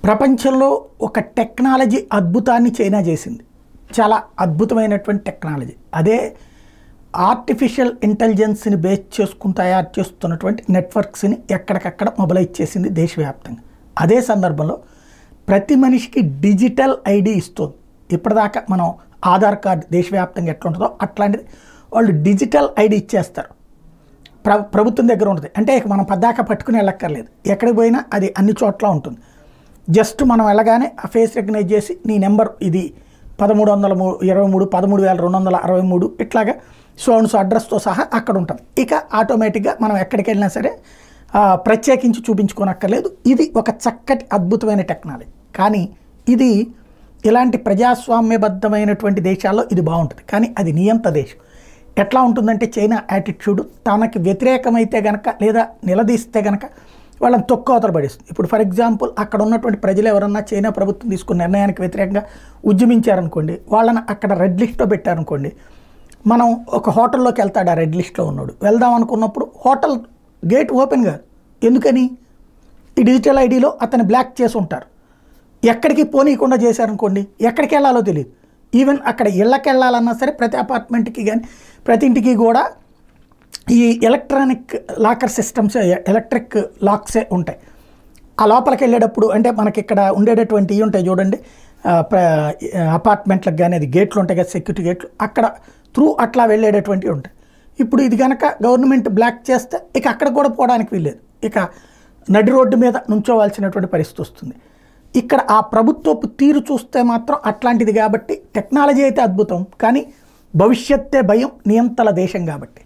ప్రపంచంలో ఒక టెక్నాలజీ అద్భుతాన్ని చైనా చేసింది. చాలా అద్భుతమైనటువంటి టెక్నాలజీ. అదే ఆర్టిఫిషియల్ ఇంటెలిజెన్స్ని బేస్ చేసుకుని తయారు చేస్తున్నటువంటి నెట్వర్క్స్ని ఎక్కడికక్కడ మొబైలైజ్ చేసింది దేశవ్యాప్తంగా. అదే సందర్భంలో ప్రతి మనిషికి డిజిటల్ ఐడి ఇస్తుంది. ఇప్పటిదాకా మనం ఆధార్ కార్డు దేశవ్యాప్తంగా ఎట్లా ఉంటుందో అట్లాంటిది వాళ్ళు డిజిటల్ ఐడి ఇచ్చేస్తారు. ప్రభుత్వం దగ్గర ఉంటుంది. అంటే మనం పద్దాక పట్టుకుని వెళ్ళక్కర్లేదు. ఎక్కడికి పోయినా అది అన్ని చోట్ల ఉంటుంది. జస్ట్ మనం వెళ్ళగానే ఆ ఫేస్ రికగ్నైజ్ చేసి నీ నెంబర్ ఇది 1323 13,263 ఇట్లాగా సోన్స్ అడ్రస్తో సహా అక్కడ ఉంటుంది. ఇక ఆటోమేటిక్గా మనం ఎక్కడికి వెళ్ళినా సరే ప్రత్యేకించి చూపించుకోనక్కర్లేదు. ఇది ఒక చక్కటి అద్భుతమైన టెక్నాలజీ. కానీ ఇది ఇలాంటి ప్రజాస్వామ్యబద్ధమైనటువంటి దేశాల్లో ఇది బాగుంటుంది. కానీ అది నియంత దేశం. ఎట్లా ఉంటుందంటే చైనా యాటిట్యూడ్ తనకి వ్యతిరేకమైతే గనక లేదా నిలదీస్తే గనక వాళ్ళని తొక్కవతలు పడేస్తుంది. ఇప్పుడు ఫర్ ఎగ్జాంపుల్ అక్కడ ఉన్నటువంటి ప్రజలు ఎవరన్నా చైనా ప్రభుత్వం తీసుకున్న నిర్ణయానికి వ్యతిరేకంగా ఉద్యమించారనుకోండి, వాళ్ళని అక్కడ రెడ్ లిస్ట్లో పెట్టారనుకోండి, మనం ఒక హోటల్లోకి వెళ్తాడు ఆ రెడ్ లిస్ట్లో ఉన్నాడు, వెళ్దాం అనుకున్నప్పుడు హోటల్ గేట్ ఓపెన్ కాదు. ఎందుకని? ఈ డిజిటల్ ఐడిలో అతను బ్లాక్ చేసి ఉంటారు. ఎక్కడికి పోనీయకుండా చేశారనుకోండి, ఎక్కడికి వెళ్ళాలో తెలియదు. ఈవెన్ అక్కడ ఇళ్ళకి వెళ్ళాలన్నా సరే ప్రతి అపార్ట్మెంట్కి కానీ ప్రతి ఇంటికి కూడా ఈ ఎలక్ట్రానిక్ లాకర్ సిస్టమ్స్, ఎలక్ట్రిక్ లాక్సే ఉంటాయి. ఆ లోపలికి వెళ్ళేటప్పుడు అంటే మనకి ఇక్కడ ఉండేటటువంటి ఇవి ఉంటాయి చూడండి, అపార్ట్మెంట్లకు కానీ అది గేట్లు ఉంటాయి కదా, సెక్యూరిటీ గేట్లు, అక్కడ త్రూ అట్లా వెళ్ళేటటువంటివి ఉంటాయి. ఇప్పుడు ఇది కనుక గవర్నమెంట్ బ్లాక్ చేస్తే ఇక అక్కడ కూడా పోవడానికి వీల్లేదు. ఇక నడి రోడ్డు మీద నుంచోవాల్సినటువంటి పరిస్థితి వస్తుంది. ఇక్కడ ఆ ప్రభుత్వపు తీరు చూస్తే మాత్రం అట్లాంటిది. కాబట్టి టెక్నాలజీ అయితే అద్భుతం, కానీ భవిష్యత్తే భయం నియంతల దేశం కాబట్టి.